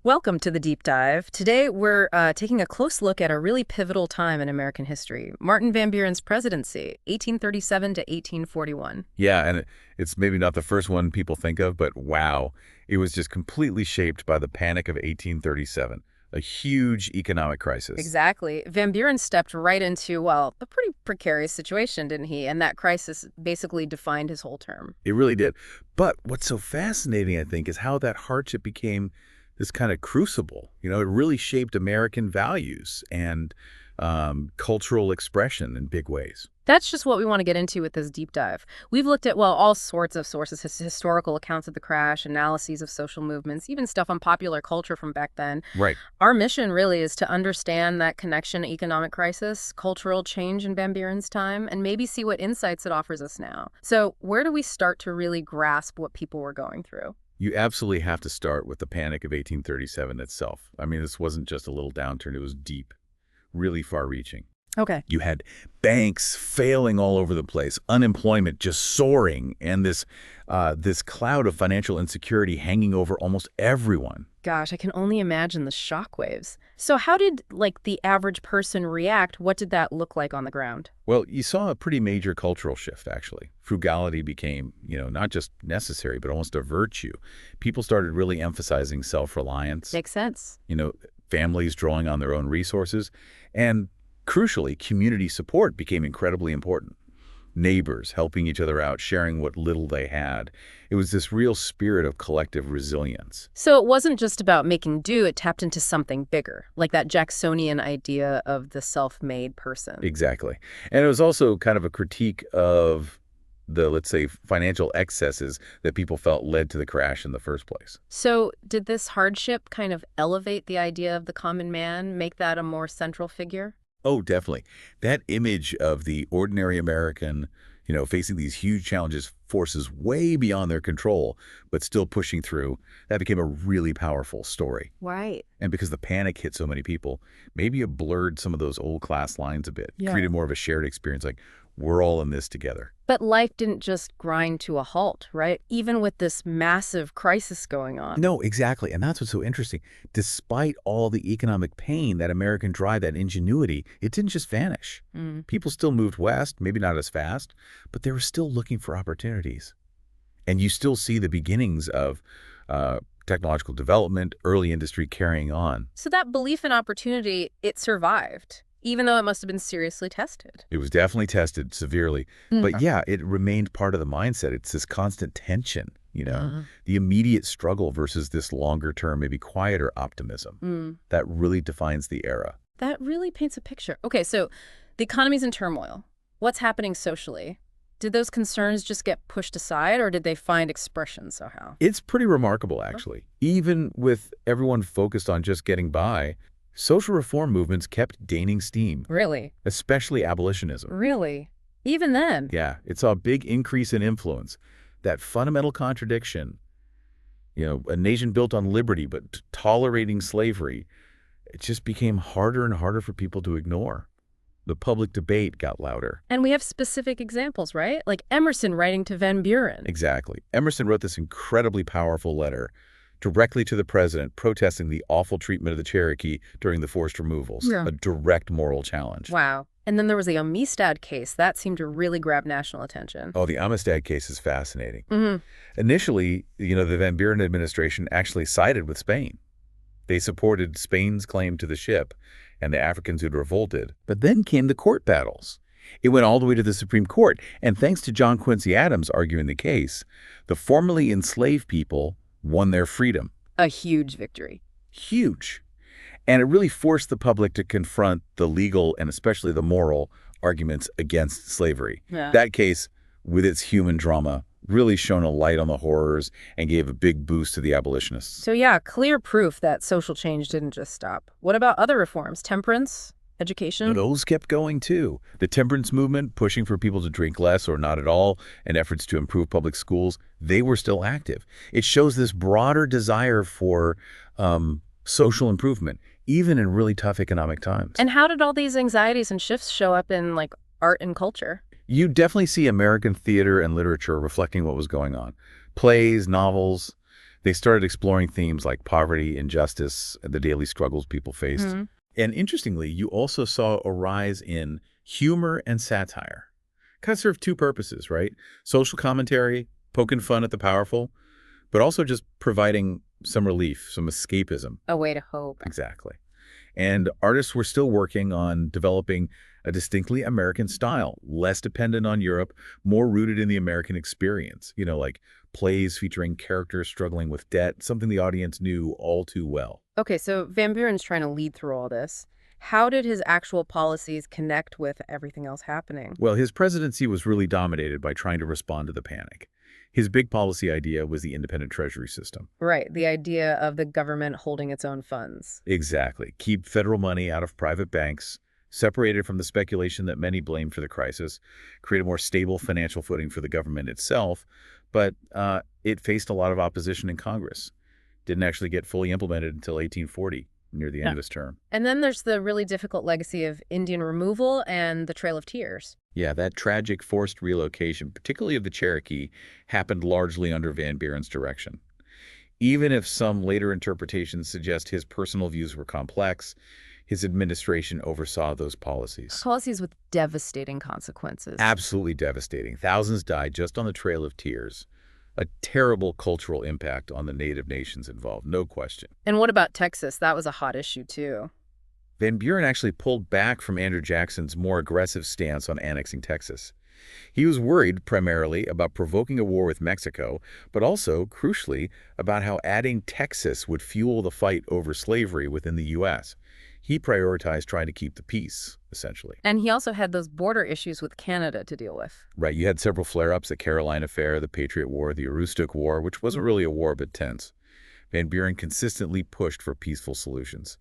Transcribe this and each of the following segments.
Welcome to the Deep Dive. Today, we're taking a close look at a really pivotal time in American history, Martin Van Buren's presidency, 1837 to 1841. Yeah, and it's maybe not the first one people think of, but wow, it was just completely shaped by the Panic of 1837, a huge economic crisis. Exactly. Van Buren stepped right into, well, a pretty precarious situation, didn't he? And that crisis basically defined his whole term. It really did. But what's so fascinating, I think, is how that hardship became this kind of crucible. It really shaped American values and cultural expression in big ways. That's just what we want to get into with this deep dive. We've looked at, well, all sorts of sources, historical accounts of the crash, analyses of social movements, even stuff on popular culture from back then. Right. Our mission really is to understand that connection, economic crisis, cultural change in Van Buren's time, and maybe see what insights it offers us now. So where do we start to really grasp what people were going through? You absolutely have to start with the Panic of 1837 itself. I mean, this wasn't just a little downturn. It was deep, really far-reaching. Okay. You had banks failing all over the place, unemployment just soaring, and this cloud of financial insecurity hanging over almost everyone. Gosh, I can only imagine the shockwaves. So how did, the average person react? What did that look like on the ground? Well, you saw a pretty major cultural shift, actually. Frugality became, not just necessary, but almost a virtue. People started really emphasizing self-reliance. Makes sense. Families drawing on their own resources, and crucially, community support became incredibly important. Neighbors helping each other out, sharing what little they had. It was this real spirit of collective resilience. So it wasn't just about making do, it tapped into something bigger, like that Jacksonian idea of the self-made person. Exactly. And it was also kind of a critique of the, let's say, financial excesses that people felt led to the crash in the first place. So did this hardship kind of elevate the idea of the common man, make that a more central figure? Oh, definitely. That image of the ordinary American, facing these huge challenges, forces way beyond their control, but still pushing through, that became a really powerful story. Right. And because the panic hit so many people, maybe it blurred some of those old class lines a bit, Yeah. created more of a shared experience, like we're all in this together. But life didn't just grind to a halt, right? Even with this massive crisis going on. No, exactly. And that's what's so interesting. Despite all the economic pain, that American drive, that ingenuity, it didn't just vanish. People still moved west, maybe not as fast, but they were still looking for opportunities. And you still see the beginnings of technological development, early industry carrying on. So that belief in opportunity, it survived, even though it must have been seriously tested. It was definitely tested severely. But yeah, it remained part of the mindset. It's this constant tension, the immediate struggle versus this longer term, maybe quieter optimism. That really defines the era. That really paints a picture. Okay, so the economy's in turmoil. What's happening socially? Did those concerns just get pushed aside, or did they find expression somehow? It's pretty remarkable, actually. Even with everyone focused on just getting by, social reform movements kept gaining steam. Really? Especially abolitionism. Really? Even then? Yeah, it saw a big increase in influence. That fundamental contradiction, a nation built on liberty but tolerating slavery, it just became harder and harder for people to ignore. The public debate got louder. And we have specific examples, right? Like Emerson writing to Van Buren. Exactly. Emerson wrote this incredibly powerful letter directly to the president, protesting the awful treatment of the Cherokee during the forced removals, a direct moral challenge. Wow. And then there was the Amistad case. That seemed to really grab national attention. Oh, the Amistad case is fascinating. Initially, the Van Buren administration actually sided with Spain. They supported Spain's claim to the ship and the Africans who'd revolted. But then came the court battles. It went all the way to the Supreme Court. And thanks to John Quincy Adams arguing the case, the formerly enslaved people won their freedom. A huge victory. Huge. And it really forced the public to confront the legal and especially the moral arguments against slavery. Yeah. That case, with its human drama, really shone a light on the horrors and gave a big boost to the abolitionists. So yeah, clear proof that social change didn't just stop. What about other reforms? Temperance? Education? Those kept going too. The temperance movement, pushing for people to drink less or not at all, and efforts to improve public schools, they were still active. It shows this broader desire for social improvement, even in really tough economic times. And how did all these anxieties and shifts show up in art and culture? You definitely see American theater and literature reflecting what was going on. Plays, novels, They started exploring themes like poverty, injustice, and the daily struggles people faced. Hmm. And interestingly, you also saw a rise in humor and satire. Kind of serve two purposes, right? Social commentary, poking fun at the powerful, but also just providing some relief, some escapism. A way to hope. Exactly. And artists were still working on developing a distinctly American style, less dependent on Europe, more rooted in the American experience, like plays featuring characters struggling with debt, something the audience knew all too well. Okay, so Van Buren's trying to lead through all this. How did his actual policies connect with everything else happening? Well, his presidency was really dominated by trying to respond to the panic. His big policy idea was the independent treasury system. Right, the idea of the government holding its own funds. Exactly. Keep federal money out of private banks, separated from the speculation that many blame for the crisis, create a more stable financial footing for the government itself. But it faced a lot of opposition in Congress. Didn't actually get fully implemented until 1840, near the end of his term. And then there's the really difficult legacy of Indian removal and the Trail of Tears. Yeah, that tragic forced relocation, particularly of the Cherokee, happened largely under Van Buren's direction. Even if some later interpretations suggest his personal views were complex, his administration oversaw those policies. Policies with devastating consequences. Absolutely devastating. Thousands died just on the Trail of Tears. A terrible cultural impact on the native nations involved, no question. And what about Texas? That was a hot issue, too. Van Buren actually pulled back from Andrew Jackson's more aggressive stance on annexing Texas. He was worried primarily about provoking a war with Mexico, but also, crucially, about how adding Texas would fuel the fight over slavery within the U.S. He prioritized trying to keep the peace, essentially. And he also had those border issues with Canada to deal with. Right, you had several flare-ups, the Caroline Affair, the Patriot War, the Aroostook War, which wasn't really a war but tense. Van Buren consistently pushed for peaceful solutions.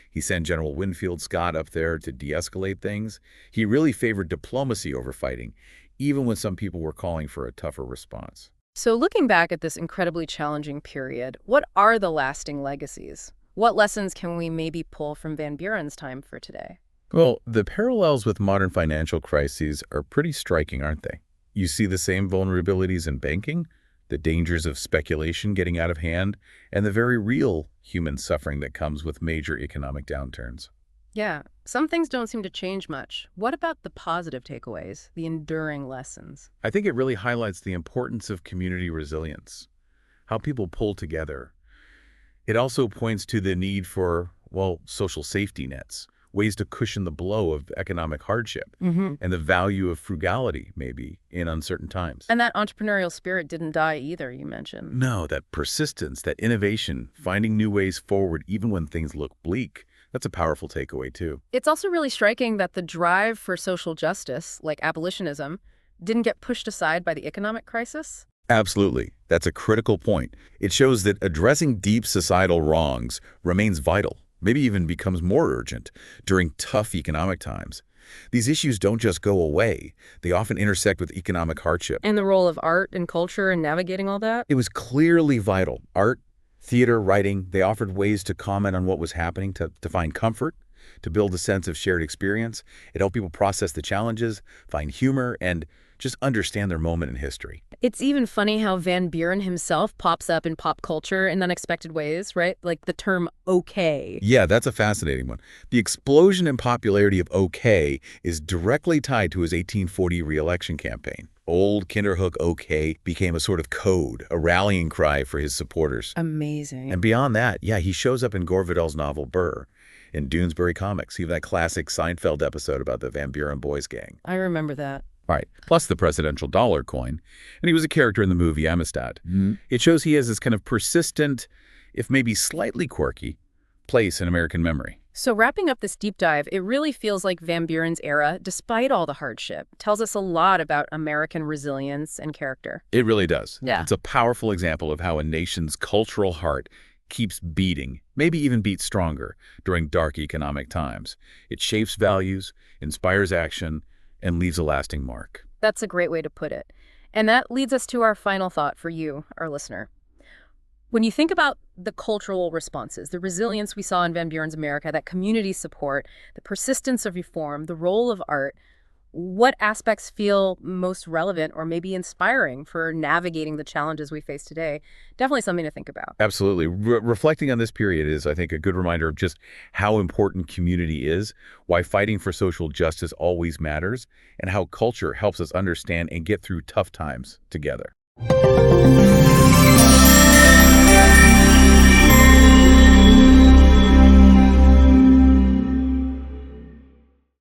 He sent General Winfield Scott up there to de-escalate things. He really favored diplomacy over fighting, even when some people were calling for a tougher response. So looking back at this incredibly challenging period, what are the lasting legacies? What lessons can we maybe pull from Van Buren's time for today? Well, the parallels with modern financial crises are pretty striking, aren't they? You see the same vulnerabilities in banking, the dangers of speculation getting out of hand, and the very real human suffering that comes with major economic downturns. Yeah, some things don't seem to change much. What about the positive takeaways, the enduring lessons? I think it really highlights the importance of community resilience, how people pull together. It also points to the need for, social safety nets, ways to cushion the blow of economic hardship, and the value of frugality, maybe, in uncertain times. And that entrepreneurial spirit didn't die either, you mentioned. No, that persistence, that innovation, finding new ways forward even when things look bleak, that's a powerful takeaway, too. It's also really striking that the drive for social justice, like abolitionism, didn't get pushed aside by the economic crisis. Absolutely. That's a critical point. It shows that addressing deep societal wrongs remains vital, maybe even becomes more urgent during tough economic times. These issues don't just go away. They often intersect with economic hardship. And the role of art and culture in navigating all that? It was clearly vital. Art, theater, writing, they offered ways to comment on what was happening, to find comfort, to build a sense of shared experience. It helped people process the challenges, find humor, and just understand their moment in history. It's even funny how Van Buren himself pops up in pop culture in unexpected ways, right? Like the term okay. Yeah, that's a fascinating one. The explosion in popularity of okay is directly tied to his 1840 re-election campaign. Old Kinderhook okay became a sort of code, a rallying cry for his supporters. Amazing. And beyond that, yeah, he shows up in Gore Vidal's novel Burr, in Doonesbury Comics, even that classic Seinfeld episode about the Van Buren boys gang. I remember that. Right, plus the presidential dollar coin. And he was a character in the movie Amistad. It shows he has this kind of persistent, if maybe slightly quirky, place in American memory. So wrapping up this deep dive, it really feels like Van Buren's era, despite all the hardship, tells us a lot about American resilience and character. It really does. Yeah. It's a powerful example of how a nation's cultural heart keeps beating, maybe even beats stronger, during dark economic times. It shapes values, inspires action, and leaves a lasting mark. That's a great way to put it. And that leads us to our final thought for you, our listener. When you think about the cultural responses, the resilience we saw in Van Buren's America, that community support, the persistence of reform, the role of art, What aspects feel most relevant or maybe inspiring for navigating the challenges we face today? Definitely something to think about. Absolutely. Reflecting on this period is, I think, a good reminder of just how important community is, why fighting for social justice always matters, and how culture helps us understand and get through tough times together.